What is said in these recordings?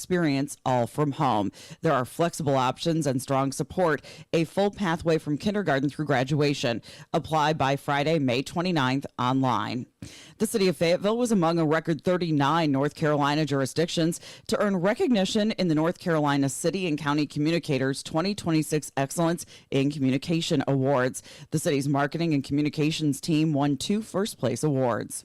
experience all from home. There are flexible options and strong support, a full pathway from kindergarten through graduation. Apply by Friday, May 29th online. The city of Fayetteville was among a record 39 North Carolina jurisdictions to earn recognition in the North Carolina City and County Communicators 2026 Excellence in Communication Awards. The city's marketing and communications team won 2 first-place awards.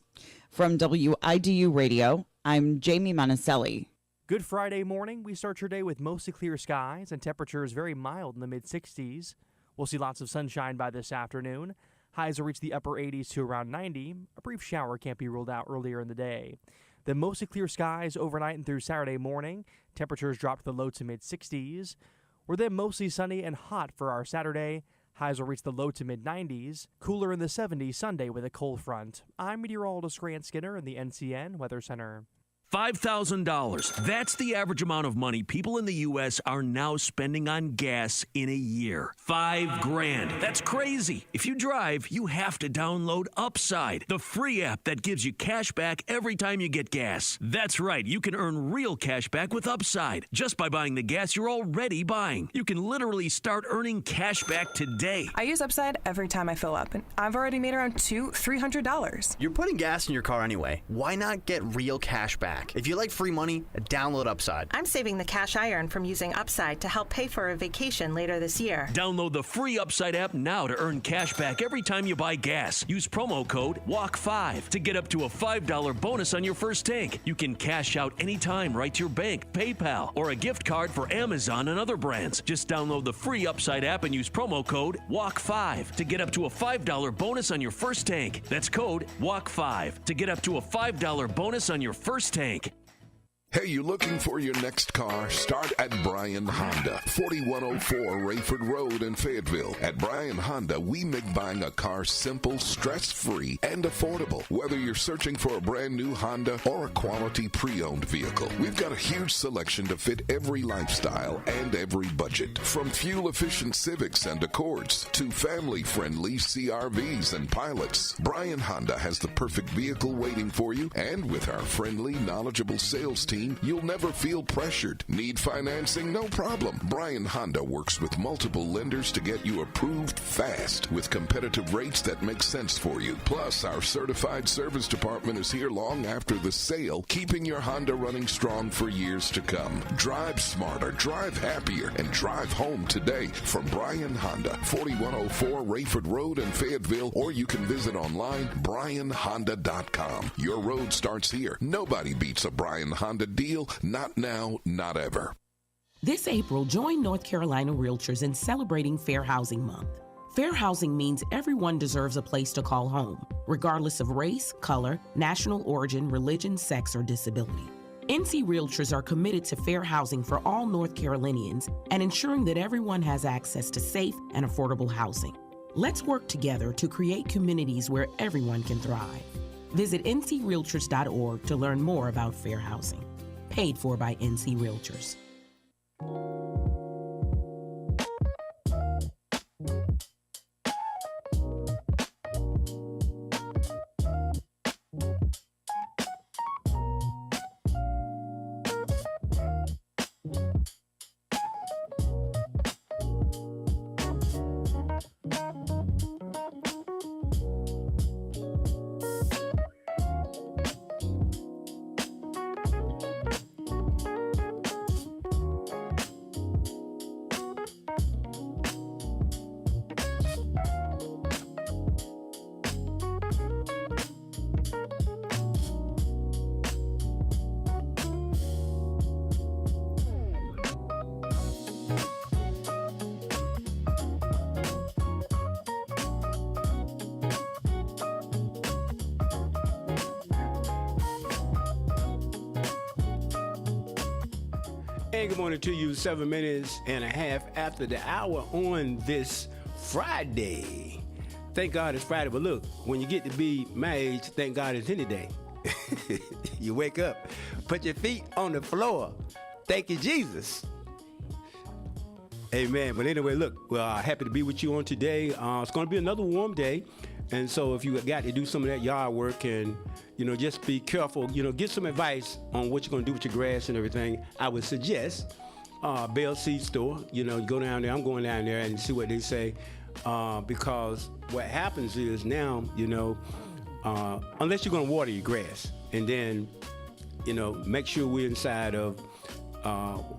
From WIDU Radio, I'm Jamie Monticelli. Good Friday morning. We start your day with mostly clear skies and temperatures very mild in the mid-60s. We'll see lots of sunshine by this afternoon. Highs will reach the upper 80s to around 90. A brief shower can't be ruled out earlier in the day. Then mostly clear skies overnight and through Saturday morning. Temperatures drop to the low to mid-60s. We're then mostly sunny and hot for our Saturday. Highs will reach the low to mid-90s. Cooler in the 70s Sunday with a cold front. I'm meteorologist Grant Skinner in the NCN Weather Center. $5,000. That's the average amount of money people in the U.S. are now spending on gas in a year. $5,000. That's crazy. If you drive, you have to download Upside, the free app that gives you cash back every time you get gas. That's right. You can earn real cash back with Upside just by buying the gas you're already buying. You can literally start earning cash back today. I use Upside every time I fill up, and I've already made around $200-$300. You're putting gas in your car anyway. Why not get real cash back? If you like free money, download Upside. I'm saving the cash I earn from using Upside to help pay for a vacation later this year. Download the free Upside app now to earn cash back every time you buy gas. Use promo code WALK5 to get up to a $5 bonus on your first tank. You can cash out anytime right to your bank, PayPal, or a gift card for Amazon and other brands. Just download the free Upside app and use promo code WALK5 to get up to a $5 bonus on your first tank. That's code WALK5 to get up to a $5 bonus on your first tank. Hey, you looking for your next car? Start at Bryan Honda, 4104 Rayford Road in Fayetteville. At Bryan Honda, we make buying a car simple, stress-free, and affordable. Whether you're searching for a brand new Honda or a quality pre-owned vehicle, we've got a huge selection to fit every lifestyle and every budget. From fuel-efficient Civics and Accords to family-friendly CRVs and Pilots, Bryan Honda has the perfect vehicle waiting for you, and with our friendly, knowledgeable sales team, you'll never feel pressured. Need financing? No problem. Bryan Honda works with multiple lenders to get you approved fast with competitive rates that make sense for you. Plus, our certified service department is here long after the sale, keeping your Honda running strong for years to come. Drive smarter, drive happier, and drive home today from Bryan Honda, 4104 Rayford Road in Fayetteville, or you can visit online, BryanHonda.com. Your road starts here. Nobody beats a Bryan Honda deal. Not now, not ever. This April, join North Carolina Realtors in celebrating Fair Housing Month. Fair housing means everyone deserves a place to call home, regardless of race, color, national origin, religion, sex, or disability. NC Realtors are committed to fair housing for all North Carolinians and ensuring that everyone has access to safe and affordable housing. Let's work together to create communities where everyone can thrive. Visit ncrealtors.org to learn more about fair housing. Paid for by NC Realtors. And good morning to you, 7 minutes and a half after the hour on this Friday. Thank God it's Friday, but look, when you get to be my age, thank God it's any day. You wake up, put your feet on the floor. Thank you, Jesus. Amen. But anyway, look, we're happy to be with you on today. It's going to be another warm day. And so if you got to do some of that yard work and, just be careful, get some advice on what you're going to do with your grass and everything, I would suggest Bell Seed Store. Go down there. I'm going down there and see what they say. Because what happens is now, unless you're going to water your grass, and then, make sure we're inside of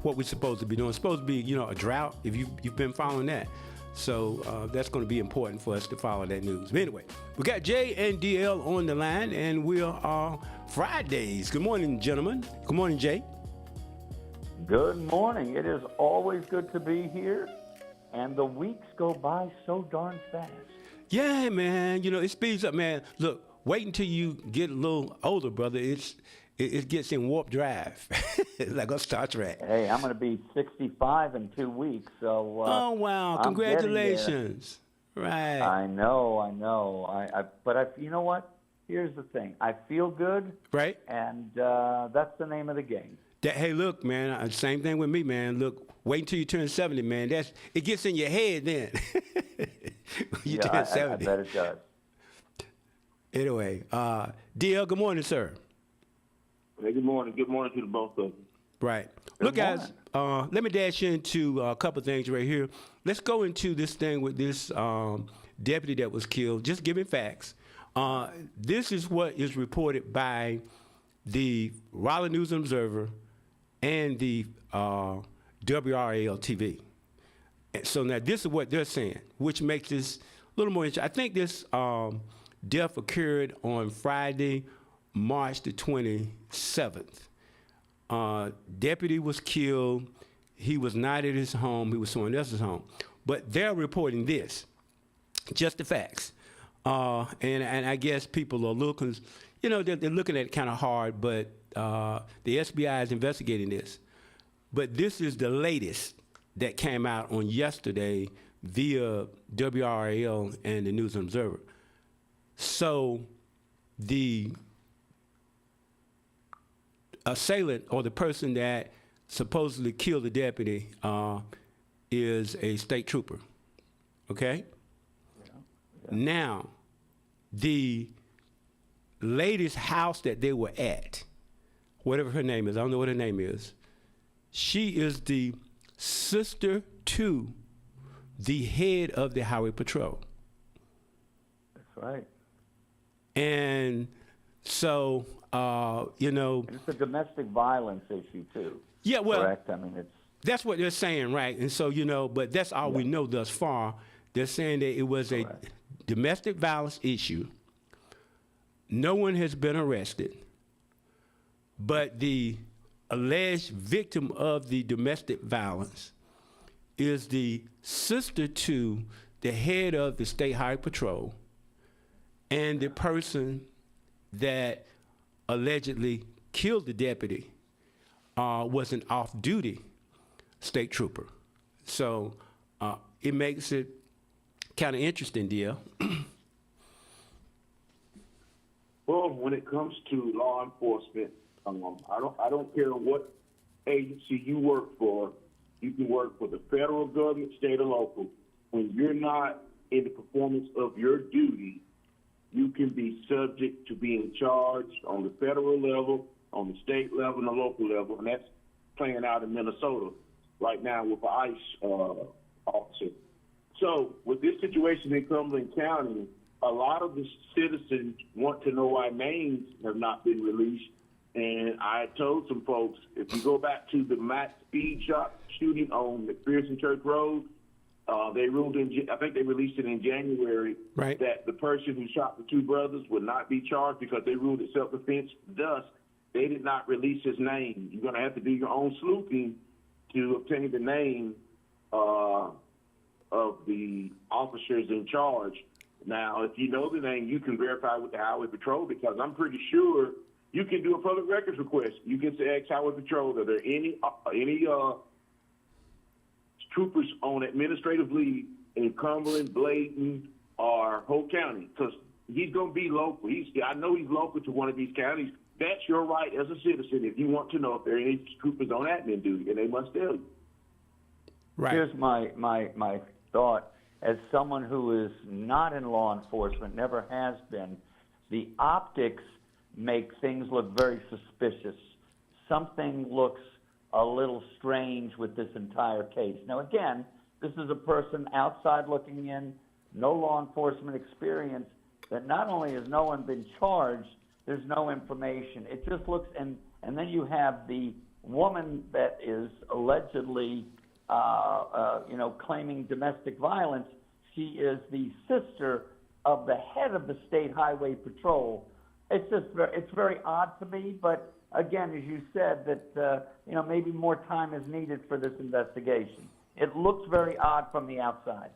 what we're supposed to be doing. It's supposed to be, a drought, if you've been following that. So that's going to be important for us to follow that news. But anyway, we got Jay and DL on the line, and we are Fridays. Good morning, gentlemen. Good morning, Jay. Good morning. It is always good to be here, and the weeks go by so darn fast. Yeah, man. It speeds up, man. Look, wait until you get a little older, brother. It gets in warp drive, like on Star Trek. Hey, I'm going to be 65 in 2 weeks, so. Oh wow! Congratulations! Right. I know. But you know what? Here's the thing. I feel good. Right. And that's the name of the game. Hey, look, man. Same thing with me, man. Look, wait until you turn 70, man. It gets in your head then. You turn 70. I bet it does. Anyway, DL, good morning, sir. Hey, good morning. Good morning to the both of you. Right. Look, guys, let me dash into a couple of things right here. Let's go into this thing with this deputy that was killed. Just giving facts. This is what is reported by the Raleigh News and Observer and the WRAL TV. So now this is what they're saying, which makes this a little more interesting. I think this death occurred on Friday, March the 27th. Deputy was killed. He was not at his home. He was someone else's home. But they're reporting this, just the facts. And I guess people are looking, they're looking at it kind of hard, but the SBI is investigating this. But this is the latest that came out on yesterday via WRAL and the News and Observer. So the assailant, or the person that supposedly killed the deputy, is a state trooper. Okay? Yeah. Now, the lady's house that they were at, whatever her name is, I don't know what her name is, she is the sister to the head of the Highway Patrol. That's right. And so, And it's a domestic violence issue, too. Yeah, well, correct? I mean, that's what they're saying, right? And so, but that's all we know thus far. They're saying that it was a domestic violence issue. No one has been arrested. But the alleged victim of the domestic violence is the sister to the head of the State Highway Patrol and the person that allegedly killed the deputy was an off-duty state trooper. So it makes it kind of interesting, deal. Well, when it comes to law enforcement, I don't care what agency you work for. You can work for the federal government, state, or local. When you're not in the performance of your duty, you can be subject to being charged on the federal level, on the state level, and the local level, and that's playing out in Minnesota right now with an ICE officer. So with this situation in Cumberland County, a lot of the citizens want to know why names have not been released. And I told some folks, if you go back to the Matt Speed Shop shooting on McPherson Church Road, they ruled I think they released it in January, right, that the person who shot the two brothers would not be charged because they ruled it self-defense. Thus, they did not release his name. You're going to have to do your own sleuthing to obtain the name of the officers in charge. Now, if you know the name, you can verify with the Highway Patrol, because I'm pretty sure you can do a public records request. You can say, ex-Highway Patrol, are there any troopers on administrative leave in Cumberland, Bladen, or Hope County? Because he's going to be local. I know he's local to one of these counties. That's your right as a citizen if you want to know if there are any troopers on admin duty, and they must tell you. Right. Here's my thought. as someone who is not in law enforcement, never has been, the optics make things look very suspicious. Something looks a little strange with this entire case. Now, again, this is a person outside looking in, no law enforcement experience, that not only has no one been charged, there's no information. It just looks, and then you have the woman that is allegedly, claiming domestic violence. She is the sister of the head of the State Highway Patrol. It's just it's very odd to me, but again, as you said, that maybe more time is needed for this investigation. It looks very odd from the outside.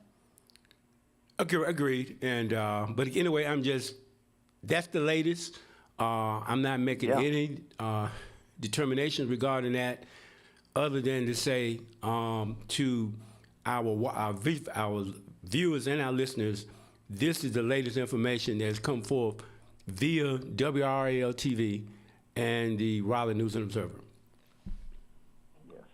Agreed. And but anyway, that's the latest. I'm not making any determinations regarding that, other than to say to our viewers and our listeners, this is the latest information that's come forth via WRAL TV and the Raleigh News and Observer. Yes.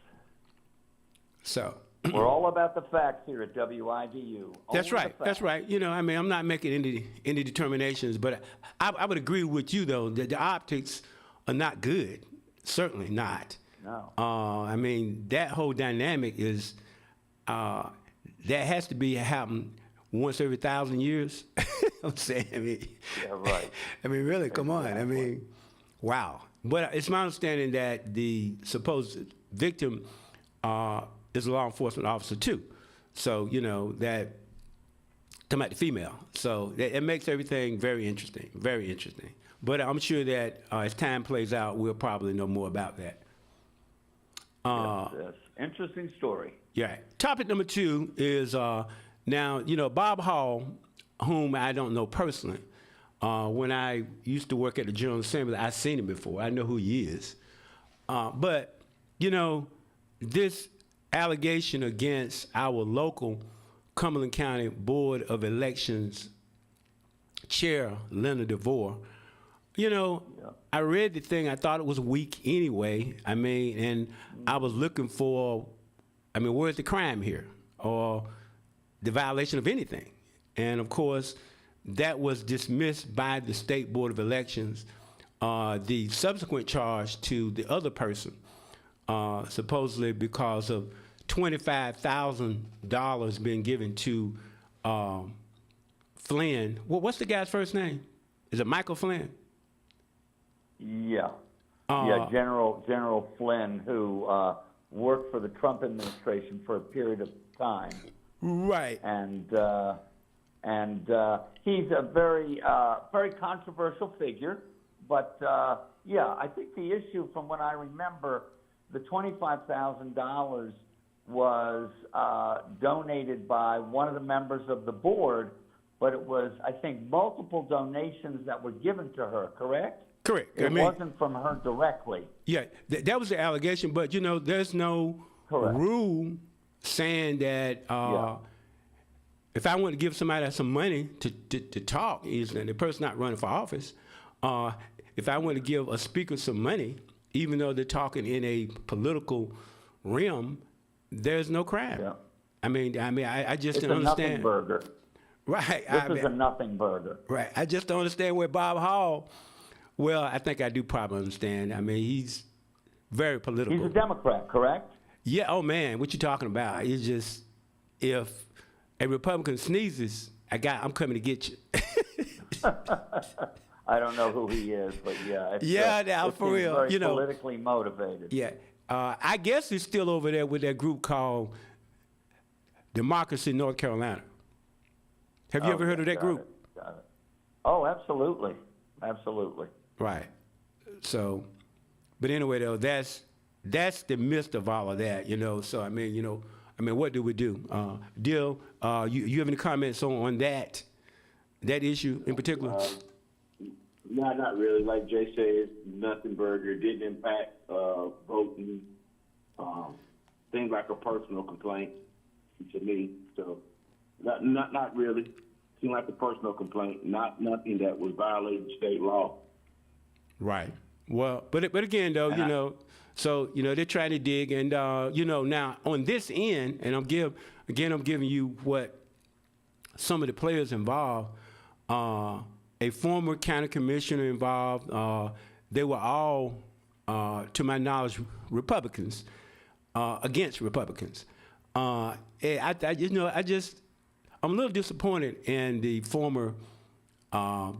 So we're all about the facts here at WIDU. That's right. That's right. I'm not making any determinations, but I would agree with you, though, that the optics are not good. Certainly not. No. That whole dynamic is that has to be happen once every 1,000 years. I'm saying. Yeah, right. Really, come on. Wow. But it's my understanding that the supposed victim is a law enforcement officer too. So, that come out the female. So it makes everything very interesting, very interesting. But I'm sure that as time plays out, we'll probably know more about that. Yes. Interesting story. Yeah. Topic number 2 is now, Bob Hall, whom I don't know personally. When I used to work at the General Assembly, I've seen him before. I know who he is. But, this allegation against our local Cumberland County Board of Elections chair, Leonard DeVore, I read the thing. I thought it was weak anyway. And I was looking for, where's the crime here? Or the violation of anything? And, of course, that was dismissed by the State Board of Elections. The subsequent charge to the other person, supposedly because of $25,000 being given to Flynn. What's the guy's first name? Is it Michael Flynn? Yeah. General Flynn, who worked for the Trump administration for a period of time. Right. And he's a very controversial figure. But, I think the issue, from what I remember, the $25,000 was donated by one of the members of the board, but it was, I think, multiple donations that were given to her, correct? Correct. It wasn't from her directly. Yeah, that was the allegation, but, there's no rule saying that if I want to give somebody some money to talk, and the person not running for office, if I want to give a speaker some money, even though they're talking in a political realm, there's no crime. Yeah. I just don't understand. It's a nothing burger. Right. This is a nothing burger. Right. I just don't understand where Bob Hall. Well, I think I do probably understand. He's very political. He's a Democrat, correct? Yeah. Oh man, what you talking about? It's just, if a Republican sneezes, I'm coming to get you. I don't know who he is, but yeah. Now for real, very politically motivated. Yeah. I guess he's still over there with that group called Democracy North Carolina. Have you ever heard of that group? Got it. Oh, absolutely. Absolutely. Right. So, but anyway, though, that's the midst of all of that, So, what do we do? Dill, you have any comments on that issue in particular? No, not really. Like Jay said, it's nothing burger. It didn't impact voting. Seems like a personal complaint to me. So, not really. Seemed like a personal complaint, nothing that was violating state law. Right. Well, but again, though, so they're trying to dig, and now on this end, and I'm giving you what some of the players involved, a former county commissioner involved. They were all, to my knowledge, Republicans, against Republicans. I'm a little disappointed in the former county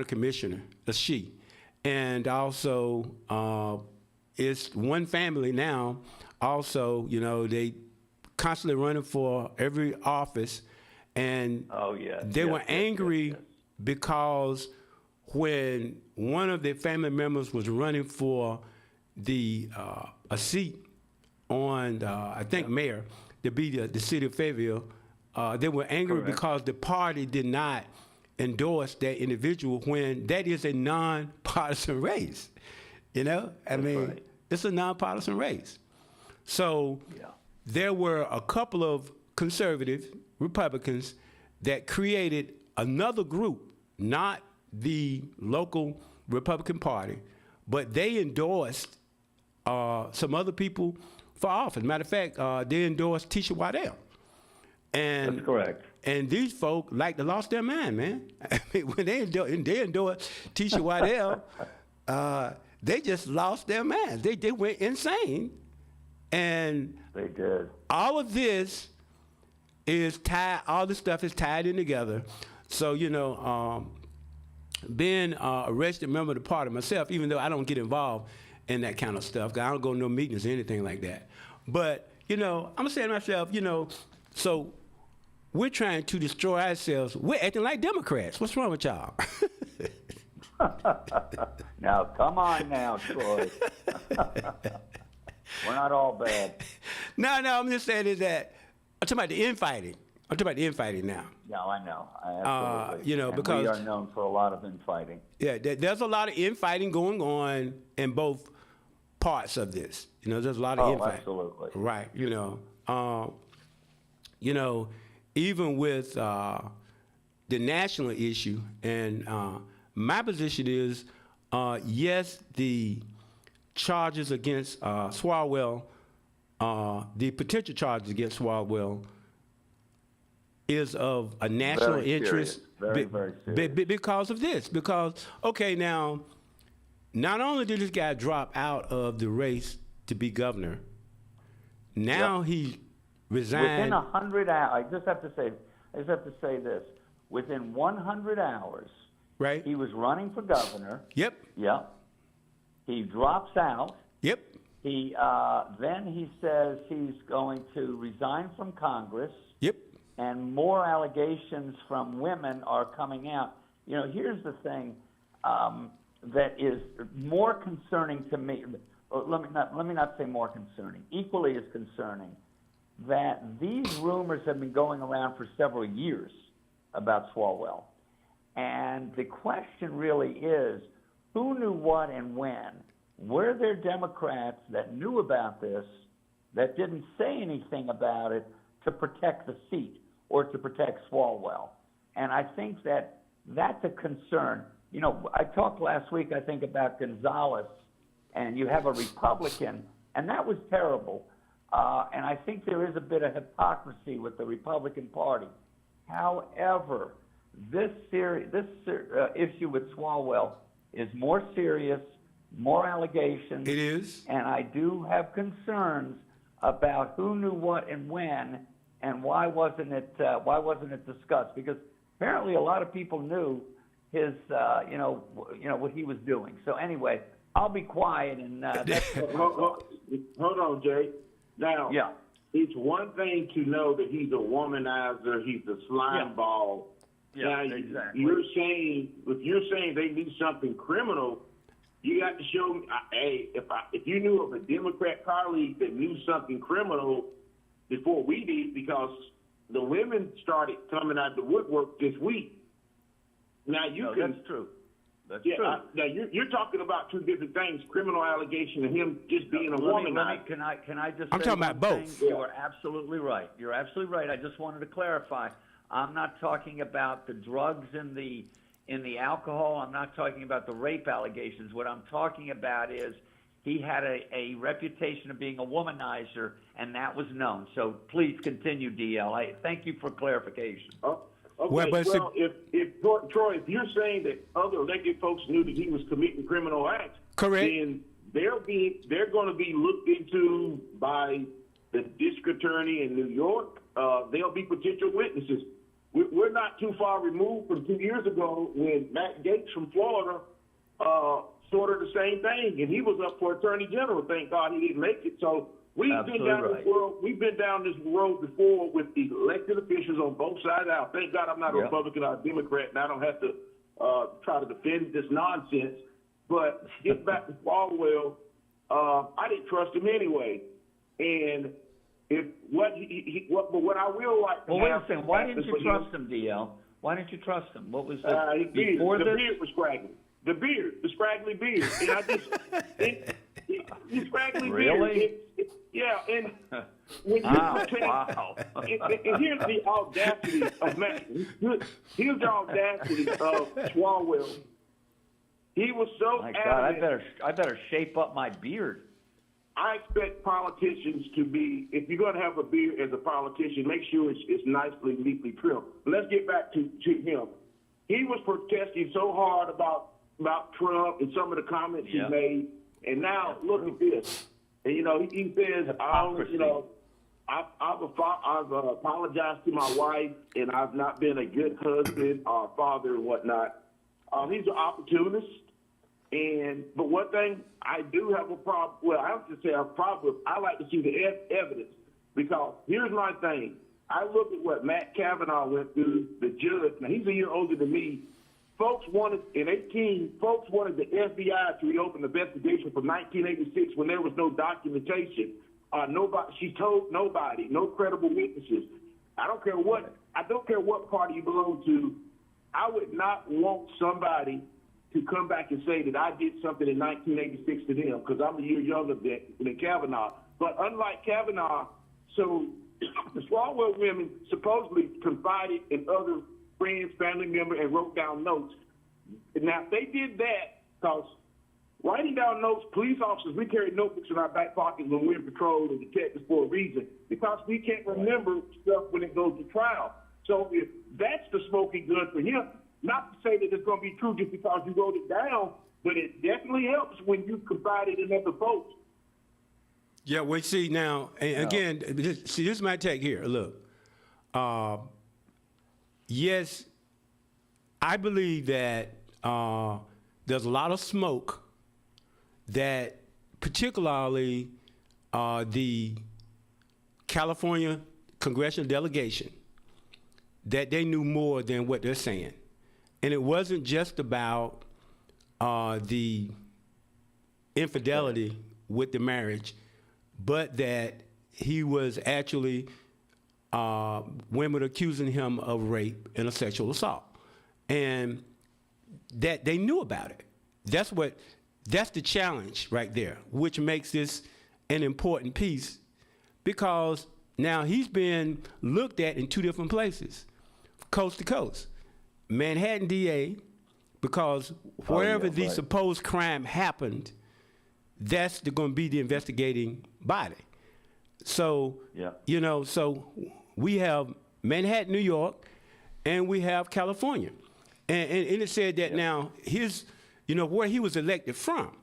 commissioner, she, and also it's one family now. Also, they constantly running for every office, and they were angry because when one of their family members was running for a seat on, I think, mayor, to be the city of Fayetteville, they were angry because the party did not endorse that individual when that is a nonpartisan race. It's a nonpartisan race. So there were a couple of conservative Republicans that created another group, not the local Republican Party, but they endorsed some other people for office. Matter of fact, they endorsed Tisha Waddell. And that's correct. And these folk lost their mind, man. I mean, when they endorsed Tisha Waddell, they just lost their minds. They went insane. And they did. All of this is tied. All this stuff is tied in together. So being a registered member of the party myself, even though I don't get involved in that kind of stuff, 'cause I don't go to no meetings or anything like that. But I'm saying to myself, so we're trying to destroy ourselves. We're acting like Democrats. What's wrong with y'all? Now, come on now, Troy. We're not all bad. No, I'm just saying is that I'm talking about the infighting. I'm talking about the infighting now. No, I know. Absolutely. And because we are known for a lot of infighting. Yeah, there's a lot of infighting going on in both parts of this. There's a lot of infighting. Absolutely. Right. Even with the national issue, and my position is, yes, the charges against Swalwell, the potential charges against Swalwell is of a national interest. Very serious. Because of this. Because, okay, now, not only did this guy drop out of the race to be governor, now he resigned. Within 100 hours, I just have to say this. Within 100 hours, right? He was running for governor. Yep. He drops out. Yep. Then he says he's going to resign from Congress. Yep. And more allegations from women are coming out. Here's the thing that is more concerning to me. Let me not say more concerning. Equally as concerning, that these rumors have been going around for several years about Swalwell. And the question really is, who knew what and when? Were there Democrats that knew about this that didn't say anything about it to protect the seat or to protect Swalwell? And I think that's a concern. I talked last week, I think, about Gonzalez, and you have a Republican, and that was terrible. And I think there is a bit of hypocrisy with the Republican Party. However, this issue with Swalwell is more serious, more allegations. It is. And I do have concerns about who knew what and when, and why wasn't it discussed? Because apparently a lot of people knew his what he was doing. So anyway, I'll be quiet and hold on, Jay. Now, it's one thing to know that he's a womanizer, he's a slime ball. Yeah, now, exactly. If you're saying they knew something criminal, you got to show me. If you knew of a Democrat colleague that knew something criminal before we did, because the women started coming out of the woodwork this week. Now that's true. That's true. Now you're talking about two different things: criminal allegation and him just being a woman. Can I just? I'm talking about both. You are absolutely right. You're absolutely right. I just wanted to clarify. I'm not talking about the drugs in the alcohol. I'm not talking about the rape allegations. What I'm talking about is he had a reputation of being a womanizer, and that was known. So please continue, DL. Thank you for clarification. Okay. Well, if Troy, if you're saying that other elected folks knew that he was committing criminal acts, correct, then they're going to be looked into by the district attorney in New York. They'll be potential witnesses. We're not too far removed from 2 years ago when Matt Gaetz from Florida sort of the same thing, and he was up for attorney general. Thank God he didn't make it. So we've been down this road. We've been down this road before with elected officials on both sides out. Thank God I'm not a Republican or a Democrat, and I don't have to try to defend this nonsense. But get back to Falwell, I didn't trust him anyway, and but what I will like to wait a second. Why didn't you trust him, DL? Why didn't you trust him? What was the beard was scraggly. The scraggly beard. And I just, the scraggly really? beard. And when and here's the audacity of Matt. Here's the audacity of Swalwell. He was so adamant. God, I better shape up my beard. I expect politicians to be, if you're going to have a beard as a politician, make sure it's nicely, neatly trimmed. But let's get back to him. He was protesting so hard about Trump and some of the comments he made, and now look at this. And he says, I've apologized to my wife, and I've not been a good husband or father and whatnot. He's an opportunist. But one thing I do have a problem. Well, I don't just say a problem. I like to see the evidence, because here's my thing. I look at what Matt Kavanaugh went through. The judge. Now he's a year older than me. Folks wanted the FBI to reopen the investigation from 1986 when there was no documentation. She told nobody, no credible witnesses. I don't care what party you belong to. I would not want somebody to come back and say that I did something in 1986 to them, because I'm a year younger than Kavanaugh. But unlike Kavanaugh, so the Swalwell women supposedly confided in other friends, family members, and wrote down notes. Now, if they did that, because writing down notes, police officers, we carry notebooks in our back pockets when we're in patrol and detectives for a reason, because we can't remember stuff when it goes to trial. So if that's the smoking gun for him, not to say that it's going to be true just because you wrote it down, but it definitely helps when you confide it in other folks. Yeah, we see now, and again, this is my take here. Look, yes, I believe that there's a lot of smoke that particularly the California congressional delegation, that they knew more than what they're saying. And it wasn't just about the infidelity with the marriage, but that he was actually women accusing him of rape and a sexual assault, and that they knew about it. That's the challenge right there, which makes this an important piece, because now he's been looked at in two different places, coast to coast. Manhattan DA, because wherever the supposed crime happened, that's going to be the investigating body. So, so we have Manhattan, New York, and we have California. And it said that now where he was elected from,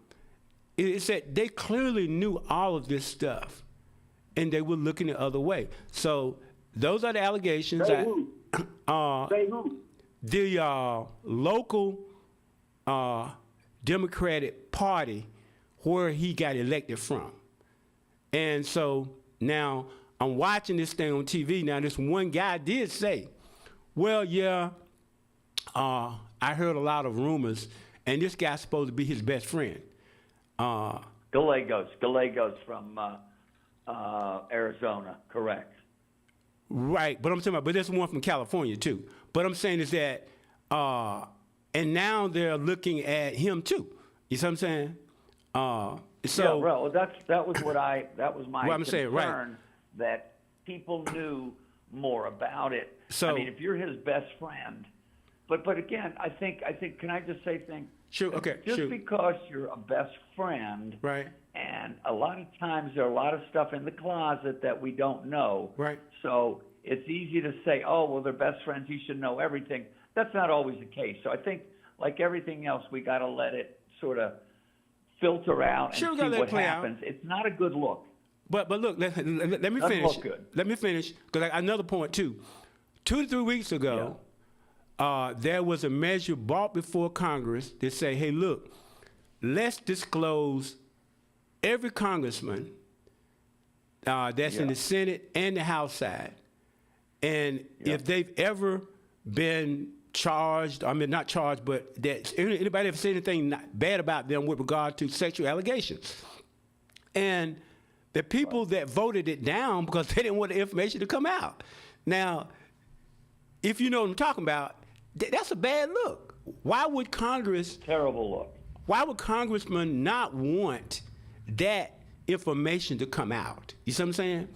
it said they clearly knew all of this stuff, and they were looking the other way. So those are the allegations. Say who? The local Democratic Party where he got elected from. And so now I'm watching this thing on TV. Now this one guy did say, well, I heard a lot of rumors, and this guy's supposed to be his best friend. Gallegos from Arizona, correct. Right, but there's one from California too. But I'm saying is that, and now they're looking at him too. You see what I'm saying? That was my concern, saying, right, that people knew more about it. So, I mean, if you're his best friend, but again, I think, can I just say thing? Sure. Okay. Just because you're a best friend, right, And a lot of times there are a lot of stuff in the closet that we don't know. Right. So it's easy to say, oh, well, they're best friends. He should know everything. That's not always the case. So I think, like everything else, we got to let it sort of filter out and see what happens. It's not a good look. But look, let me Doesn't finish. look good. Let me finish, because another point, too. 2 to 3 weeks ago, there was a measure brought before Congress that say, hey, look, let's disclose every congressman that's in the Senate and the House side. And if they've ever been charged, I mean, not charged, but that anybody ever said anything bad about them with regard to sexual allegations. And the people that voted it down because they didn't want the information to come out. Now, if you know what I'm talking about, that's a bad look. Why would Congress... Terrible look. Why would congressmen not want that information to come out? You see what I'm saying?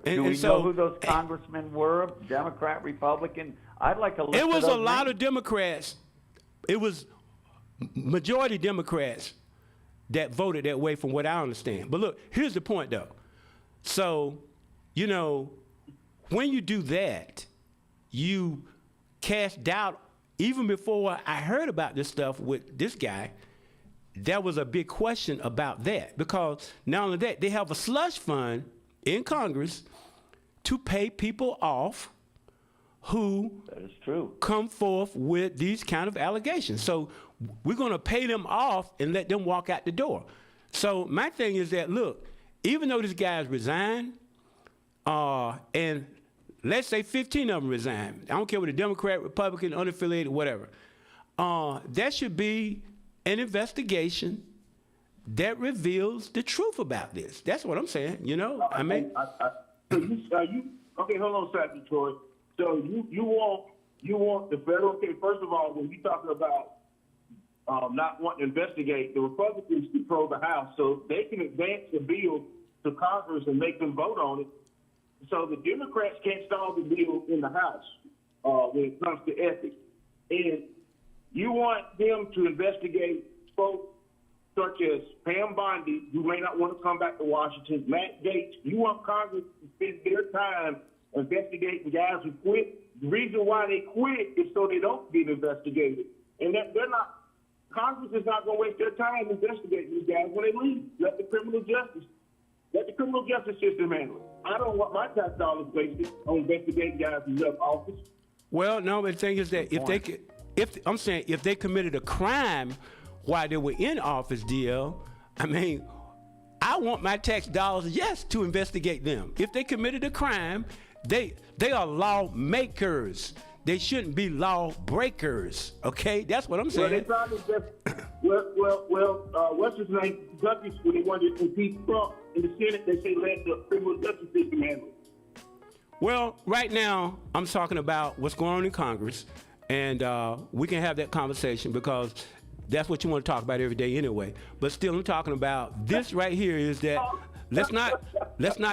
Do we know who those congressmen were? Democrat, Republican? I'd like to look. It was a lot of Democrats. It was majority Democrats that voted that way, from what I understand. But look, here's the point, though. So, you know, when you do that, you cast doubt. Even before I heard about this stuff with this guy, there was a big question about that, because not only that, they have a slush fund in Congress to pay people off who that is true come forth with these kind of allegations. So we're going to pay them off and let them walk out the door. So my thing is that, look, even though this guy's resigned, and let's say 15 of them resign, I don't care whether Democrat, Republican, unaffiliated, whatever, there should be an investigation that reveals the truth about this. That's what I'm saying, you know? I mean... Okay, hold on a second, Troy. So you want the federal... Okay, first of all, when you're talking about not wanting to investigate, the Republicans control the House, so they can advance the bill to Congress and make them vote on it. So the Democrats can't stall the bill in the House when it comes to ethics. And you want them to investigate folks such as Pam Bondi, who may not want to come back to Washington, Matt Gaetz. You want Congress to spend their time investigating guys who quit. The reason why they quit is so they don't get investigated. And that they're not, Congress is not going to waste their time investigating these guys when they leave. Let the criminal justice system handle it. I don't want my tax dollars wasted on investigating guys who left office. Well, no, but the thing is that if they committed a crime while they were in office, DL, I mean, I want my tax dollars, yes, to investigate them. If they committed a crime, they are lawmakers. They shouldn't be law breakers. Okay, that's what I'm saying. What's his name? Kentucky, when they wanted to impeach Trump in the Senate, they say let the criminal justice system handle it. Well, right now I'm talking about what's going on in Congress, and we can have that conversation because that's what you want to talk about every day anyway. But still, I'm talking about this right here is that let's not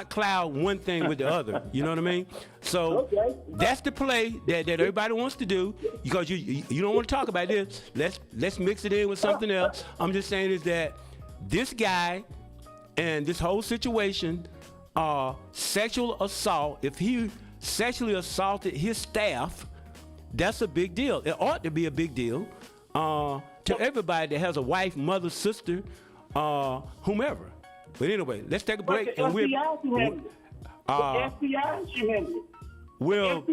cloud one thing with the other. You know what I mean? So that's the play that everybody wants to do, because you don't want to talk about this. Let's mix it in with something else. I'm just saying is that this guy and this whole situation, sexual assault, if he sexually assaulted his staff, that's a big deal. It ought to be a big deal to everybody that has a wife, mother, sister, whomever. But anyway, let's take a break. But the FBI should handle it. The FBI should handle it. Well,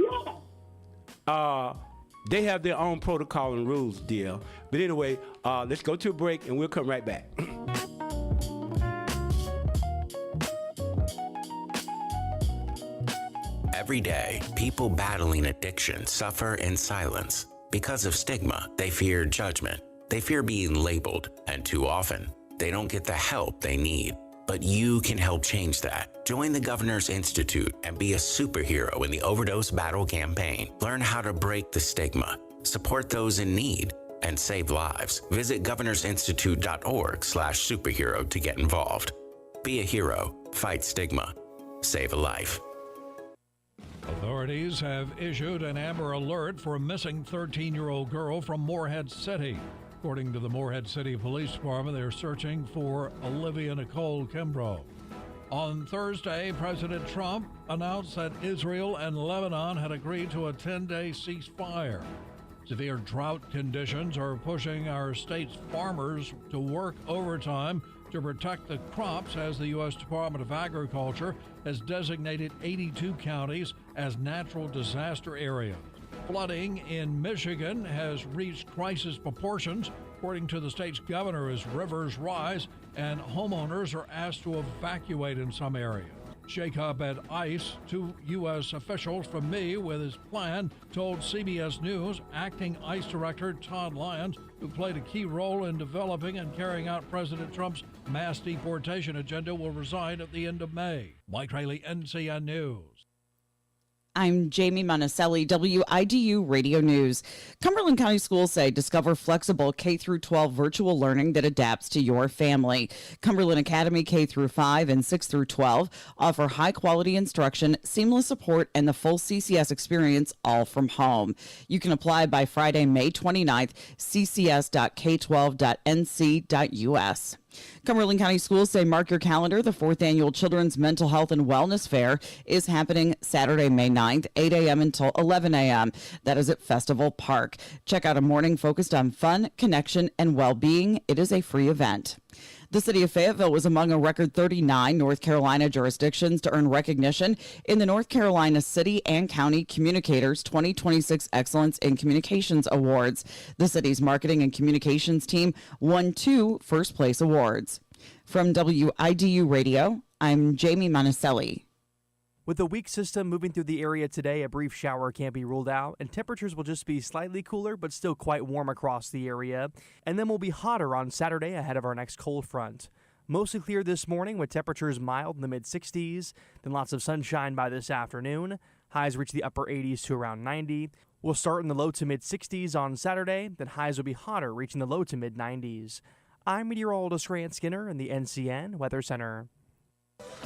they have their own protocol and rules, DL. But anyway, let's go to a break and we'll come right back. Every day, people battling addiction suffer in silence. Because of stigma, they fear judgment. They fear being labeled, and too often, they don't get the help they need. But you can help change that. Join the Governor's Institute and be a superhero in the overdose battle campaign. Learn how to break the stigma, support those in need, and save lives. Visit governorsinstitute.org/superhero to get involved. Be a hero, fight stigma, save a life. Authorities have issued an Amber Alert for a missing 13-year-old girl from Morehead City. According to the Morehead City Police Department, they're searching for Olivia Nicole Kimbrough. On Thursday, President Trump announced that Israel and Lebanon had agreed to a 10-day ceasefire. Severe drought conditions are pushing our state's farmers to work overtime to protect the crops as the U.S. Department of Agriculture has designated 82 counties as natural disaster areas. Flooding in Michigan has reached crisis proportions, according to the state's governor, as rivers rise and homeowners are asked to evacuate in some areas. Shakeup at ICE. Two U.S. officials from me with his plan told CBS News acting ICE Director Todd Lyons, who played a key role in developing and carrying out President Trump's mass deportation agenda, will resign at the end of May. Mike Rayleigh, NCN News. I'm Jamie Monticelli, WIDU Radio News. Cumberland County Schools say discover flexible K-12 virtual learning that adapts to your family. Cumberland Academy K-5 and 6-12 offer high-quality instruction, seamless support, and the full CCS experience, all from home. You can apply by Friday, May 29th, ccs.k12.nc.us. Cumberland County Schools say mark your calendar. The 4th Annual Children's Mental Health and Wellness Fair is happening Saturday, May 9th, 8 a.m. until 11 a.m. That is at Festival Park. Check out a morning focused on fun, connection, and well-being. It is a free event. The city of Fayetteville was among a record 39 North Carolina jurisdictions to earn recognition in the North Carolina City and County Communicators 2026 Excellence in Communications Awards. The city's marketing and communications team won 2 first-place awards. From WIDU Radio, I'm Jamie Monticelli. With the weak system moving through the area today, a brief shower can't be ruled out, and temperatures will just be slightly cooler but still quite warm across the area. And then we'll be hotter on Saturday ahead of our next cold front. Mostly clear this morning with temperatures mild in the mid-60s, then lots of sunshine by this afternoon. Highs reach the upper 80s to around 90. We'll start in the low to mid-60s on Saturday, then highs will be hotter, reaching the low to mid-90s. I'm meteorologist Grant Skinner in the NCN Weather Center.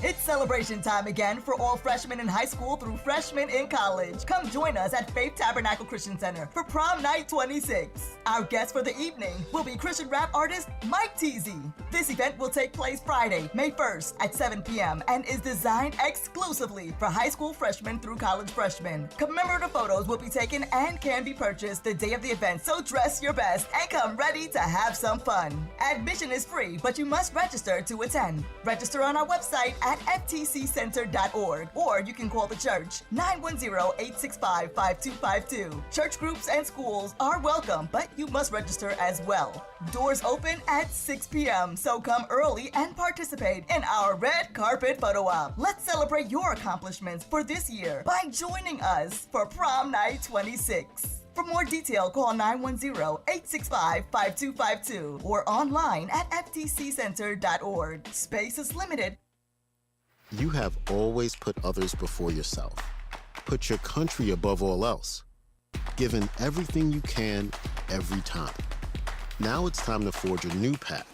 It's celebration time again for all freshmen in high school through freshmen in college. Come join us at Faith Tabernacle Christian Center for Prom Night 26. Our guest for the evening will be Christian rap artist Mike Teasy. This event will take place Friday, May 1st at 7 p.m. and is designed exclusively for high school freshmen through college freshmen. Commemorative photos will be taken and can be purchased the day of the event, so dress your best and come ready to have some fun. Admission is free, but you must register to attend. Register on our website at ftccenter.org, or you can call the church 910-865-5252. Church groups and schools are welcome, but you must register as well. Doors open at 6 p.m., so come early and participate in our red carpet photo op. Let's celebrate your accomplishments for this year by joining us for Prom Night 26. For more detail, call 910-865-5252 or online at ftccenter.org. Space is limited. You have always put others before yourself. Put your country above all else. Given everything you can, every time. Now it's time to forge a new path.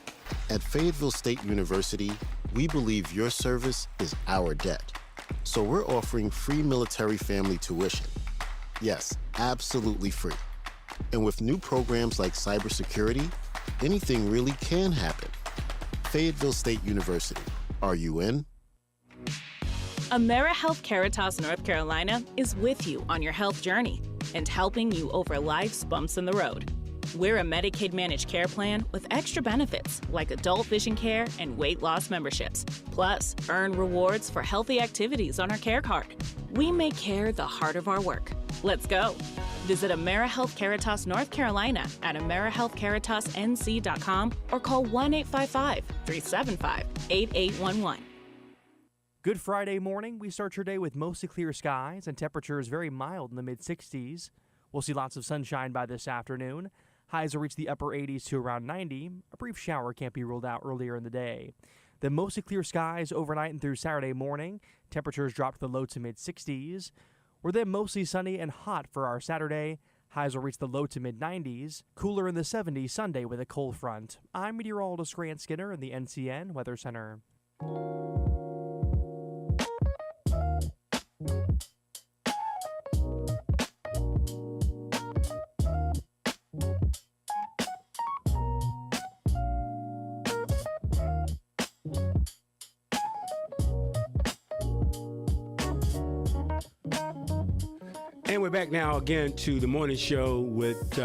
At Fayetteville State University, we believe your service is our debt. So we're offering free military family tuition. Yes, absolutely free. And with new programs like cybersecurity, anything really can happen. Fayetteville State University. Are you in? AmeriHealth Caritas North Carolina is with you on your health journey and helping you over life's bumps in the road. We're a Medicaid managed care plan with extra benefits like adult vision care and weight loss memberships. Plus, earn rewards for healthy activities on our care card. We make care the heart of our work. Let's go. Visit AmeriHealth Caritas North Carolina at AmeriHealthCaritasNC.com or call 1-855-375-8811. Good Friday morning. We start your day with mostly clear skies and temperatures very mild in the mid-60s. We'll see lots of sunshine by this afternoon. Highs will reach the upper 80s to around 90. A brief shower can't be ruled out earlier in the day. Then mostly clear skies overnight and through Saturday morning. Temperatures drop to the low to mid-60s. We're then mostly sunny and hot for our Saturday. Highs will reach the low to mid-90s. Cooler in the 70s Sunday with a cold front. I'm meteorologist Grant Skinner in the NCN Weather Center. And we're back now again to the morning show with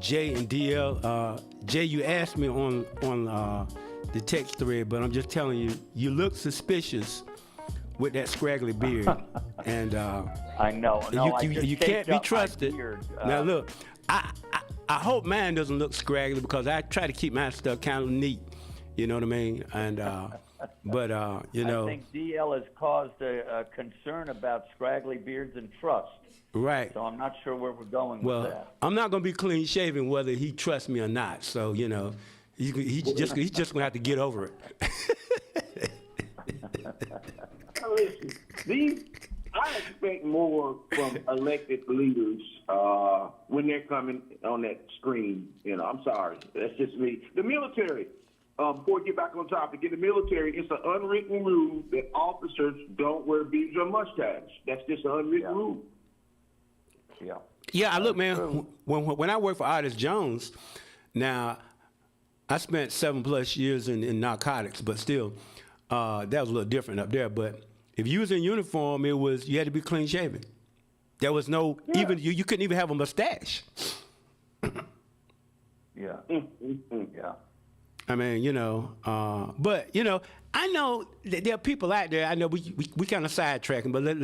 Jay and DL. Jay, you asked me on the text thread, but I'm just telling you, you look suspicious with that scraggly beard. And I know. No, you can't be trusted. Now look, I hope mine doesn't look scraggly because I try to keep my stuff kind of neat. You know what I mean? And but you know, I think DL has caused a concern about scraggly beards and trust. Right. So I'm not sure where we're going well, with that. I'm not going to be clean shaven whether he trusts me or not. So you know, he's just going to have to get over it. Listen, I expect more from elected leaders when they're coming on that screen. You know, I'm sorry, that's just me. The military. Before we get back on topic, in the military, it's an unwritten rule that officers don't wear beards or mustache. That's just an unwritten rule. Yeah. Yeah, look, man, when I worked for Artist Jones, now, I spent 7+ years in narcotics, but still, that was a little different up there. But if you was in uniform, you had to be clean shaven. There was no, even, you couldn't even have a mustache. Yeah. Yeah. I mean, you know, but, you know, I know that there are people out there, I know we kind of sidetracking, but let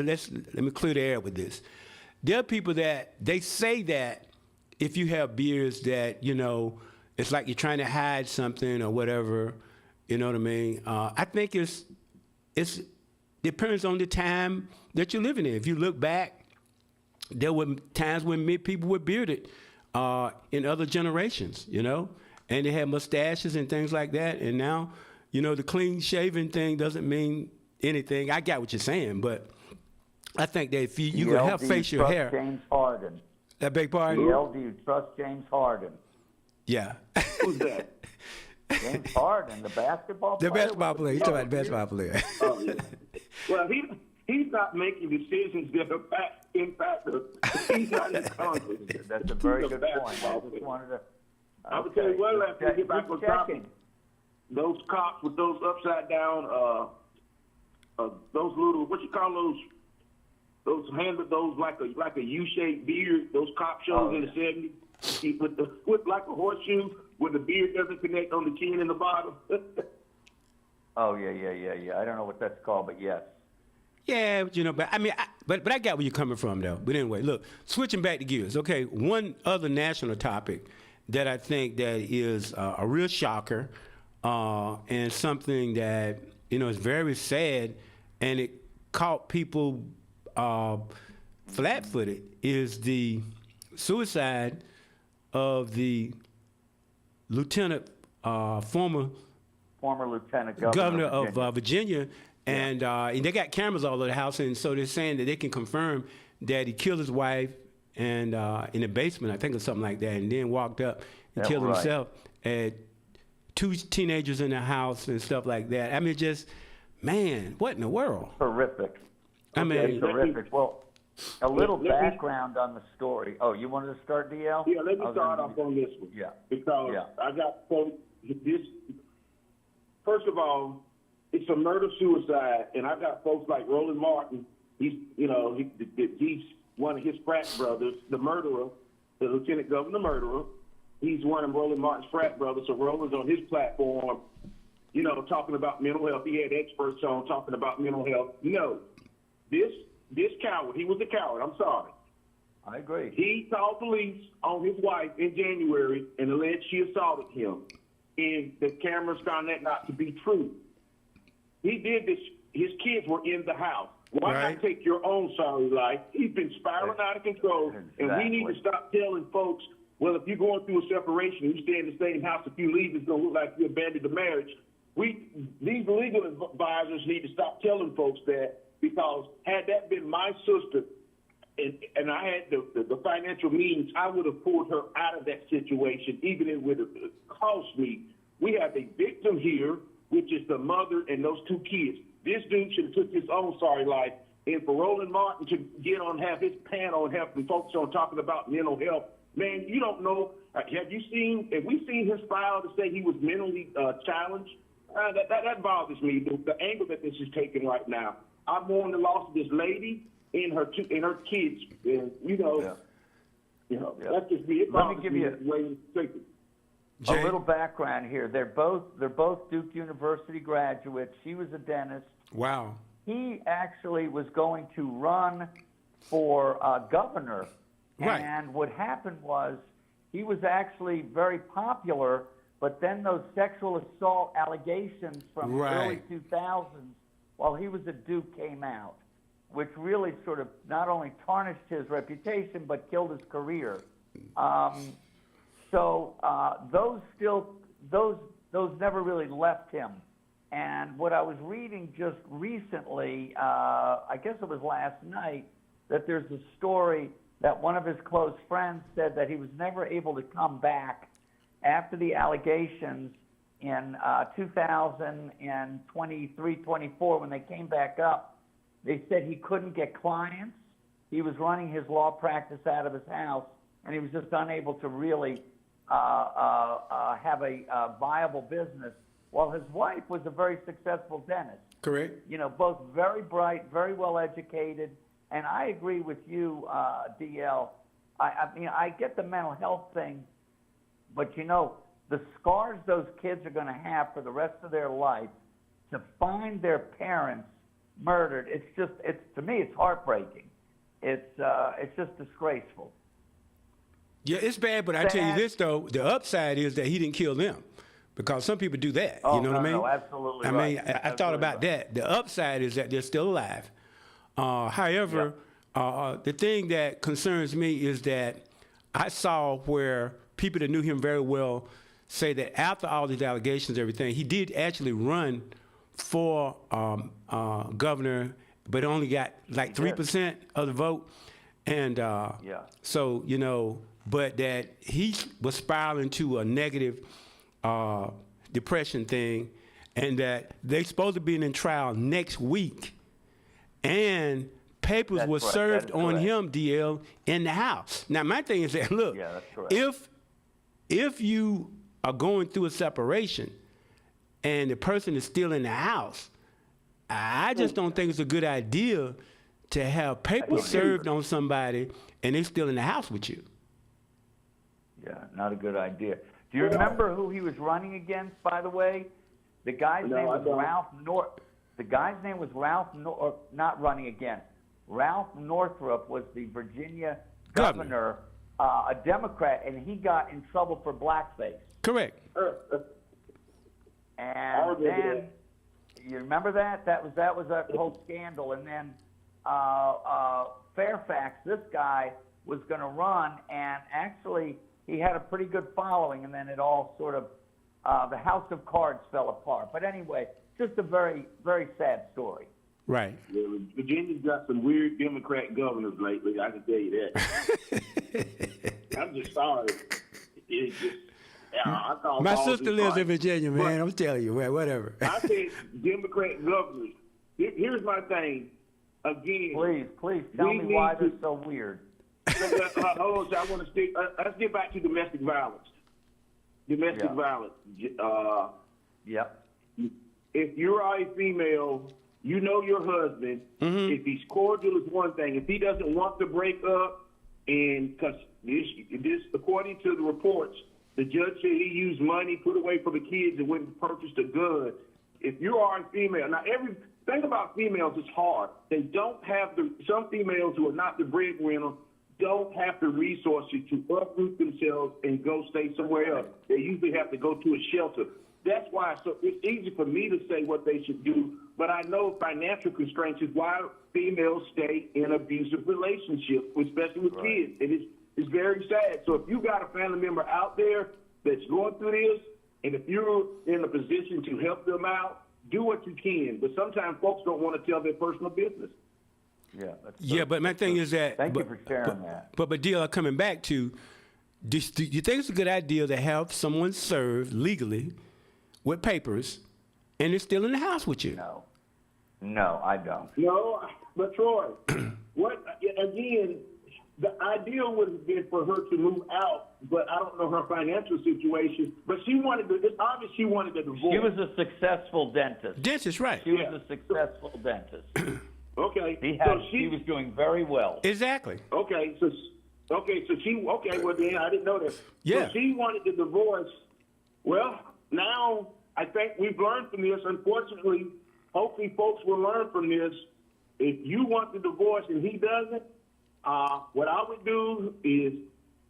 me clear the air with this. There are people that they say that if you have beards that, you know, it's like you're trying to hide something or whatever, you know what I mean? I think it depends on the time that you're living in. If you look back, there were times when people were bearded in other generations, you know, and they had mustaches and things like that. And now, you know, the clean shaven thing doesn't mean anything. I got what you're saying, but I think that if you could have facial hair. James Harden. That beg pardon? DL, do you trust James Harden? Yeah. Who's that? James Harden, the basketball player. The basketball player. He's talking about the basketball player. Oh, yeah. Well, he's not making decisions that impact he's not in Congress. That's a very good point. I just wanted to. I would tell you what, after we get back on topic, those cops with those upside down, those little, what you call those like a U-shaped beard, those cop shows in the 70s, with like a horseshoe where the beard doesn't connect on the chin and the bottom. Oh yeah. I don't know what that's called, but yes. Yeah, you know, but I mean, but I got where you're coming from, though. But anyway, look, switching back to gears. Okay, one other national topic that I think that is a real shocker and something that, you know, is very sad, and it caught people flat-footed, is the suicide of the former lieutenant governor of Virginia. And they got cameras all over the house, and so they're saying that they can confirm that he killed his wife and in the basement, I think, or something like that, and then walked up and killed himself. Had 2 teenagers in the house and stuff like that. I mean, just, man, what in the world? Horrific. I mean, terrific. Well, a little background on the story. Oh, you wanted to start, DL? Yeah, let me start off on this one. Yeah. Because I got folks, first of all, it's a murder-suicide, and I got folks like Roland Martin. He's one of his frat brothers, the murderer, the lieutenant governor murderer. He's one of Roland Martin's frat brothers, so Roland's on his platform, you know, talking about mental health. He had experts on talking about mental health. No, this coward, he was a coward. I'm sorry. I agree. He called police on his wife in January and alleged she assaulted him, and the cameras found that not to be true. He did this. His kids were in the house. Why not take your own sorry life? He's been spiraling out of control, and we need to stop telling folks, well, if you're going through a separation and you stay in the same house, if you leave, it's going to look like you abandoned the marriage. These legal advisors need to stop telling folks that, because had that been my sister and I had the financial means, I would have pulled her out of that situation, even if it would have cost me. We have a victim here, which is the mother and those 2 kids. This dude should have took his own sorry life. And for Roland Martin to have his panel and have some folks on talking about mental health, man, you don't know. Have we seen his file to say he was mentally challenged? That bothers me, the angle that this is taking right now. I mourn the loss of this lady. in her kids, and that's just me. Let me give you a little background here. They're both Duke University graduates. She was a dentist. Wow. He actually was going to run for governor, right. And what happened was he was actually very popular, but then those sexual assault allegations from the early 2000s while he was at Duke came out, which really sort of not only tarnished his reputation but killed his career. So those never really left him. And what I was reading just recently, I guess it was last night, that there's a story that one of his close friends said that he was never able to come back after the allegations in 2023, 24, when they came back up. They said he couldn't get clients. He was running his law practice out of his house, and he was just unable to really have a viable business, while his wife was a very successful dentist. Correct. Both very bright, very well educated. And I agree with you, DL. I mean, I get the mental health thing, but the scars those kids are going to have for the rest of their life to find their parents murdered, to me, it's heartbreaking. It's just disgraceful. Yeah, it's bad, but I tell you this, though, the upside is that he didn't kill them, because some people do that. Oh, you know what I mean? No, absolutely I right. mean, I thought about that. The upside is that they're still alive. However, the thing that concerns me is that I saw where people that knew him very well say that after all these allegations, everything, he did actually run for governor, but only got like 3% of the vote. And so, but that he was spiraling to a negative depression thing, and that they're supposed to be in trial next week. And papers were served on him, DL, in the House. Now, my thing is that, look, if you are going through a separation and the person is still in the House, I just don't think it's a good idea to have papers served on somebody and they're still in the House with you. Yeah, not a good idea. Do you remember who he was running against, by the way? The guy's name was Ralph North. The guy's name was not running against. Ralph Northrop was the Virginia governor, a Democrat, and he got in trouble for blackface. Correct. And then, you remember that? That was a whole scandal. And then Fairfax, this guy, was going to run, and actually he had a pretty good following, and then it all sort of, the house of cards fell apart. But anyway, just a very, very sad story. Right. Yeah, Virginia's got some weird Democrat governors lately, I can tell you that. I'm just sorry. It's just, my sister lives in Virginia, man. I'm telling you, man, whatever. I said Democrat governors. Here's my thing. Again, please tell me why they're so weird. Hold on, I want to stick. Let's get back to domestic violence. Domestic violence. If you are a female, you know your husband. Mm-hmm. If he's cordial, is one thing. If he doesn't want to break up, and because this, according to the reports, the judge said he used money put away for the kids and went and purchased a gun. If you are a female, now every thing about females is hard. They don't have some females who are not the breadwinner don't have the resources to uproot themselves and go stay somewhere else. They usually have to go to a shelter. That's why it's easy for me to say what they should do, but I know financial constraints is why females stay in abusive relationships, especially with kids. And it's very sad. So if you got a family member out there that's going through this, and if you're in a position to help them out, do what you can. But sometimes folks don't want to tell their personal business. Yeah, but my thing is that. Thank you for sharing that. But deal coming back to, do you think it's a good idea to have someone served legally with papers, and they're still in the house with you? No, I don't. No, but Troy, again, the ideal would have been for her to move out, but I don't know her financial situation. But it's obvious she wanted a divorce. She was a successful dentist. Dentist, right. She was a successful dentist. Okay. She was doing very well. Exactly. Okay. So she. Okay. Well, then I didn't know that. Yeah. So she wanted the divorce. Well, now I think we've learned from this. Unfortunately, hopefully, folks will learn from this. If you want the divorce and he doesn't, what I would do is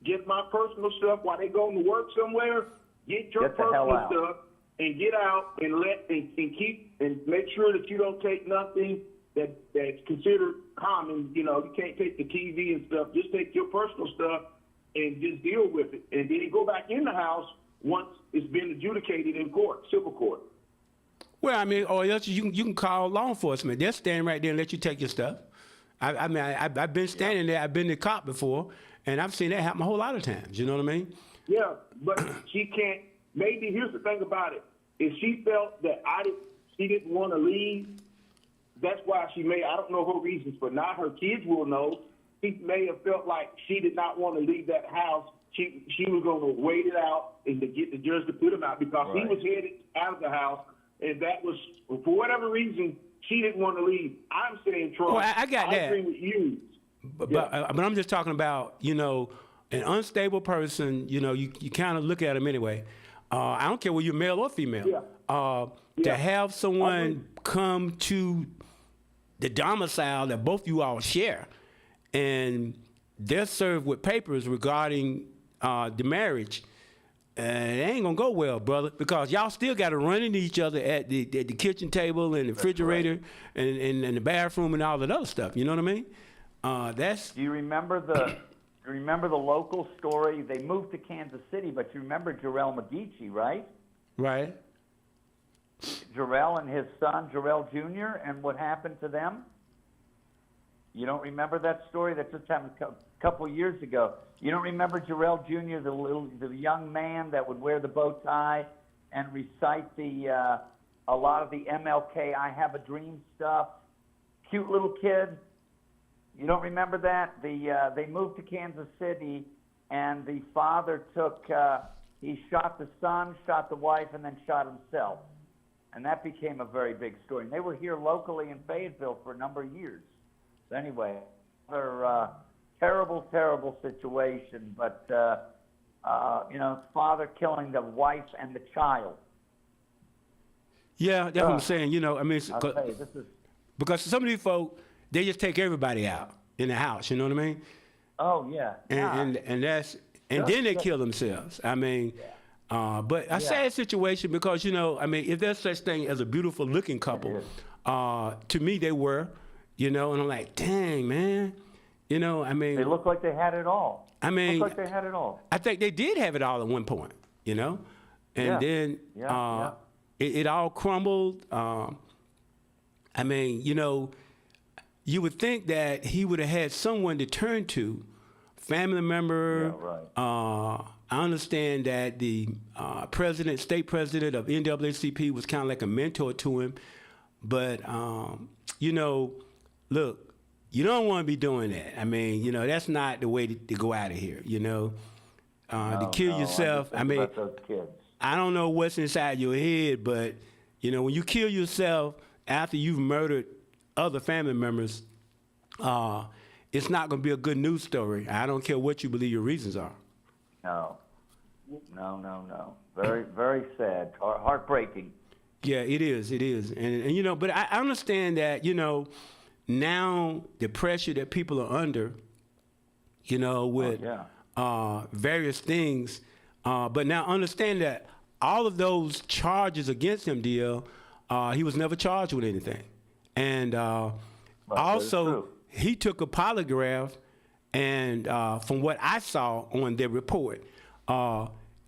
get my personal stuff while they going to work somewhere. Get your personal stuff and get out and keep and make sure that you don't take nothing that's considered common. You know, you can't take the TV and stuff. Just take your personal stuff and just deal with it. And then you go back in the house once it's been adjudicated in court, civil court. Well, I mean, or else you can call law enforcement. They'll stand right there and let you take your stuff. I've been standing there. I've been the cop before, and I've seen that happen a whole lot of times. You know what I mean? Yeah, but she can't. Maybe here's the thing about it: if she felt that she didn't want to leave, that's why she may. I don't know her reasons, but now her kids will know. She may have felt like she did not want to leave that house. She was going to wait it out and to get the judge to put him out because he was headed out of the house, and that was for whatever reason she didn't want to leave. I'm saying, Troy, well, I got that. I agree with you. But I'm just talking about, you know, an unstable person. You know, you kind of look at them anyway. I don't care whether you're male or female. To have someone come to the domicile that both you all share, and they're served with papers regarding the marriage, it ain't gonna go well, brother, because y'all still got to run into each other at the kitchen table and the refrigerator and the bathroom and all that other stuff. You know what I mean? Do you remember the local story? They moved to Kansas City, but you remember Jarrell McGeechee, right? Right. Jarrell and his son, Jarrell Jr., and what happened to them? You don't remember that story? That just happened a couple of years ago. You don't remember Jarrell Jr., the young man that would wear the bow tie and recite a lot of the MLK I Have a Dream stuff? Cute little kid. You don't remember that? They moved to Kansas City, and the father he shot the son, shot the wife, and then shot himself. And that became a very big story. And they were here locally in Fayetteville for a number of years. So anyway, another terrible, terrible situation. But, you know, father killing the wife and the child. Yeah, that's what I'm saying. You know, I mean, because some of these folk, they just take everybody out in the house. You know what I mean? Oh yeah. And then they kill themselves. I mean, but a sad situation because, you know, I mean, if there's such thing as a beautiful looking couple, to me they were, you know, and I'm like, dang, man, you know, I mean, they look like they had it all. I mean, look like they had it all. I think they did have it all at one point, you know, and then it all crumbled. I mean, you know, you would think that he would have had someone to turn to, family member. Yeah, right. I understand that the state president of NAACP was kind of like a mentor to him. But, you know, look, you don't want to be doing that. I mean, you know, that's not the way to go out of here, you know. To kill yourself, I mean, those kids. I don't know what's inside your head, but, you know, when you kill yourself after you've murdered other family members, it's not going to be a good news story. I don't care what you believe your reasons are. No. Very, very sad. Heartbreaking. Yeah, it is. And you know, but I understand that, you know, now the pressure that people are under, you know, with various things, but now understand that all of those charges against him, DL, he was never charged with anything. And also, he took a polygraph, and from what I saw on their report,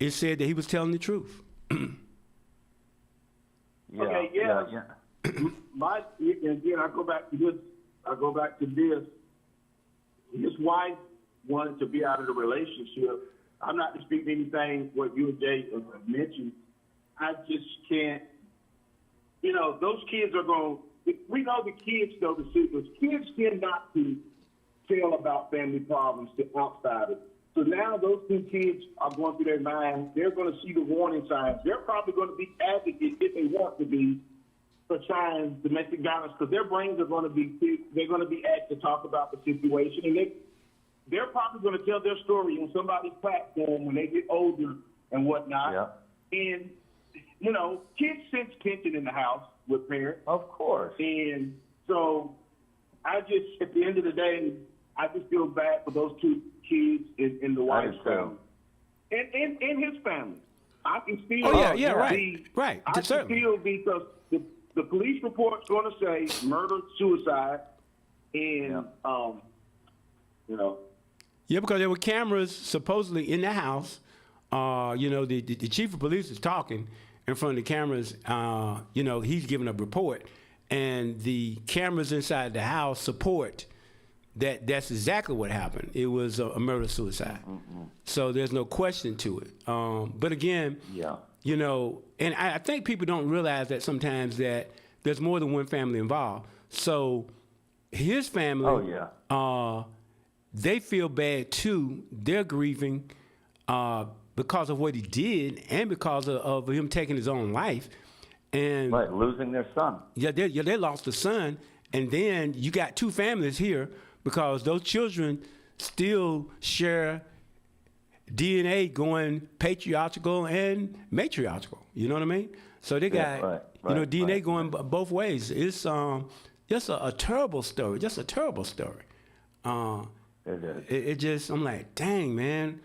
it said that he was telling the truth. Again, I go back to this. His wife wanted to be out of the relationship. I'm not disputing anything what you and Jay have mentioned. I just can't. You know, those kids are going. We know the kids know the secrets. Kids tend not to tell about family problems to outsiders. So now those two kids are going through their mind. They're going to see the warning signs. They're probably going to be advocates if they want to be for trying domestic violence because their brains are going to be asked to talk about the situation, and they're probably going to tell their story on somebody's platform when they get older and whatnot. Yeah. And kids sense tension in the house with parents, of course. And so at the end of the day, I just feel bad for those two kids in the wife's family and his family. I can feel. Right. I can feel because the police report's going to say murder, suicide, and Yeah, because there were cameras supposedly in the house. The chief of police is talking in front of the cameras. He's giving a report, and the cameras inside the house support that's exactly what happened. It was a murder-suicide. Mm-hmm. So there's no question to it. But again, and I think people don't realize that sometimes that there's more than one family involved. So his family, they feel bad too. They're grieving because of what he did and because of him taking his own life. And losing their son. Yeah, they lost a son. And then you got two families here because those children still share DNA going patriarchal and matriarchal. You know what I mean? So they got DNA going both ways. It's just a terrible story. Just a terrible story. It just, I'm like, dang, man.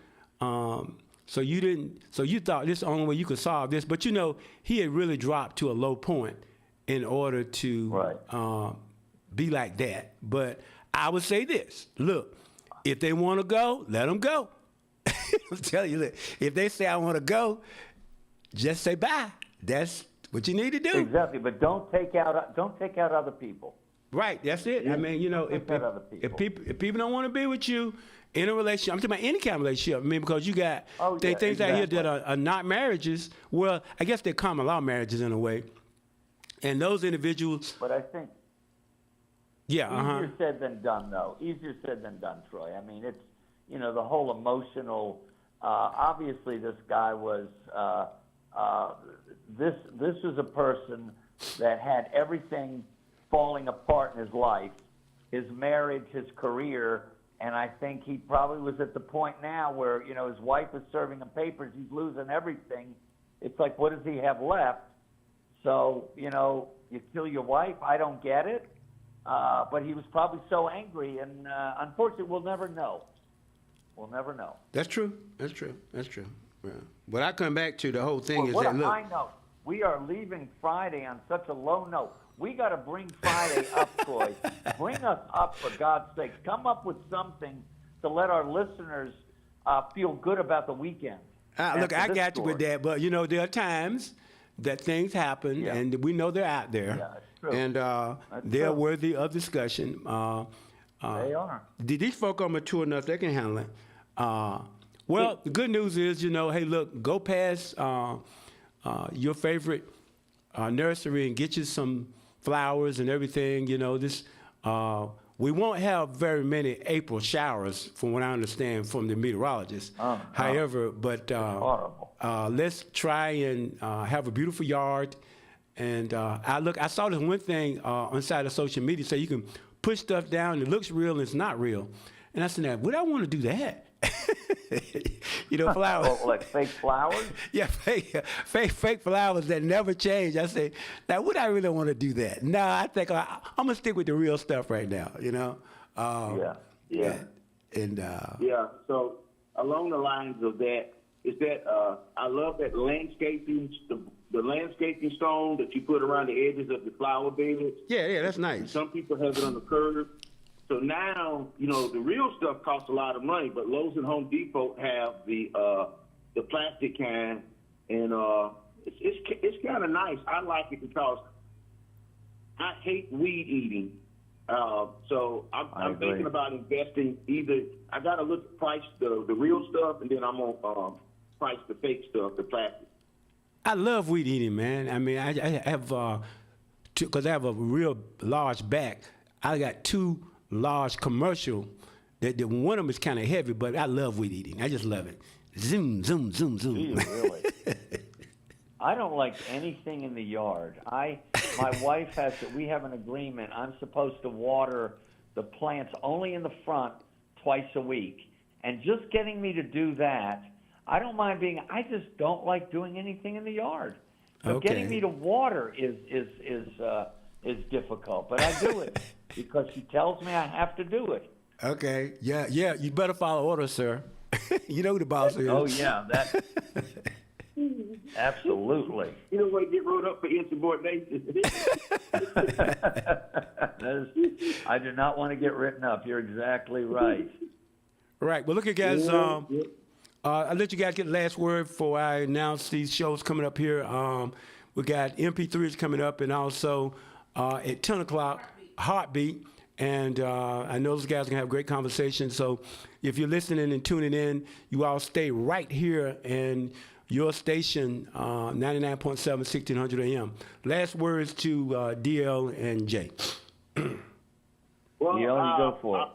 So you thought this is the only way you could solve this, but he had really dropped to a low point in order to be like that. But I would say this: look, if they want to go, let them go. I'll tell you, look, if they say I want to go, just say bye. That's what you need to do. Exactly, but don't take out other people. Right, that's it. Yeah. I mean, if people don't want to be with you in a relationship, I'm talking about any kind of relationship. I mean, because you got things out here that are not marriages. Well, I guess they're common law marriages in a way. And those individuals. But I think. Easier said than done, though. Easier said than done, Troy. I mean, it's the whole emotional. Obviously, this guy was. This was a person that had everything falling apart in his life, his marriage, his career, and I think he probably was at the point now where, his wife is serving him papers, he's losing everything. It's like, what does he have left? So, you kill your wife, I don't get it. But he was probably so angry, and unfortunately, we'll never know. We'll never know. That's true. Yeah. But I come back to the whole thing is that, look. I know. We are leaving Friday on such a low note. We got to bring Friday up, Troy. Bring us up, for God's sake. Come up with something to let our listeners feel good about the weekend. Look, I got you with that, but, there are times that things happen, and we know they're out there. Yeah, it's true. And they're worthy of discussion. They are. These folk are mature enough, they can handle it. Well, the good news is, hey, look, go past your favorite nursery and get you some flowers and everything. We won't have very many April showers, from what I understand from the meteorologists. However, but let's try and have a beautiful yard. And I saw this one thing on side of social media, so you can put stuff down and it looks real and it's not real. And I said, would I want to do that? Flowers. Like fake flowers? Yeah, fake flowers that never change. I say, now would I really want to do that? No, I think I'm gonna stick with the real stuff right now. So along the lines of that, is that I love that landscaping, the landscaping stone that you put around the edges of the flower beds. Yeah, that's nice. Some people have it on the curb. So now, the real stuff costs a lot of money, but Lowe's and Home Depot have the plastic kind, and it's kind of nice. I like it because I hate weed eating. So I'm thinking about investing. Either I got to look at price the real stuff, and then I'm gonna price the fake stuff, the plastic. I love weed eating, man. I mean, I have because I have a real large back. I got two large commercial that one of them is kind of heavy, but I love weed eating. I just love it. Zoom, zoom, zoom, zoom. Do you really? I don't like anything in the yard. my wife we have an agreement. I'm supposed to water the plants only in the front twice a week. And just getting me to do that, I don't mind I just don't like doing anything in the yard. So getting me to water is difficult, but I do it because she tells me I have to do it. Okay. Yeah. You better follow orders, sir. You know who the boss is. Oh, yeah. Absolutely. You know what? Get rolled up for insubordination. I do not want to get written up. You're exactly right. Right. Well, look at guys. I'll let you guys get the last word before I announce these shows coming up here. We got MP3s coming up, and also at 10 o'clock, Heartbeat. And I know those guys are going to have a great conversation. So if you're listening and tuning in, you all stay right here and your station, 99.7, 1600 AM. Last words to DL and Jay. Well, DL, you go for it.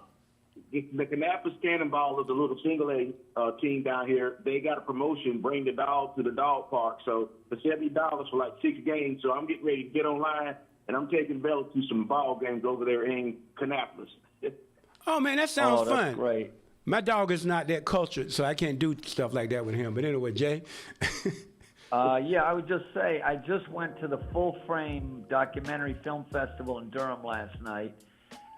The Kannapolis Cannonballers, the little single-A team down here, they got a promotion, bring the dog to the dog park. So for $70 for like 6 games. So I'm getting ready to get online, and I'm taking Bella to some ball games over there in Kannapolis. Oh, man, that sounds fun. That's great. My dog is not that cultured, so I can't do stuff like that with him. But anyway, Jay. Yeah, I would just say I just went to the Full Frame Documentary Film Festival in Durham last night.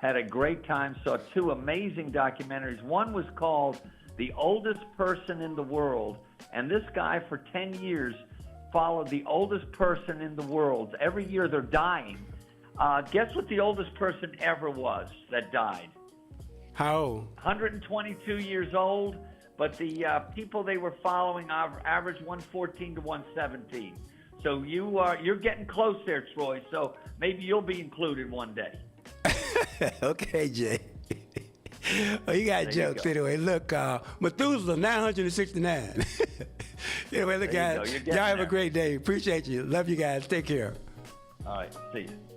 Had a great time, saw 2 amazing documentaries. One was called The Oldest Person in the World, and this guy for 10 years followed the oldest person in the world. Every year they're dying. Guess what the oldest person ever was that died? How old? 122 years old, but the people they were following average 114 to 117. So you're getting close there, Troy, so maybe you'll be included one day. Okay, Jay. Well, you got jokes anyway. Look, Methuselah, 969. Anyway, look, guys, y'all have a great day. Appreciate you. Love you guys. Take care. All right. See you.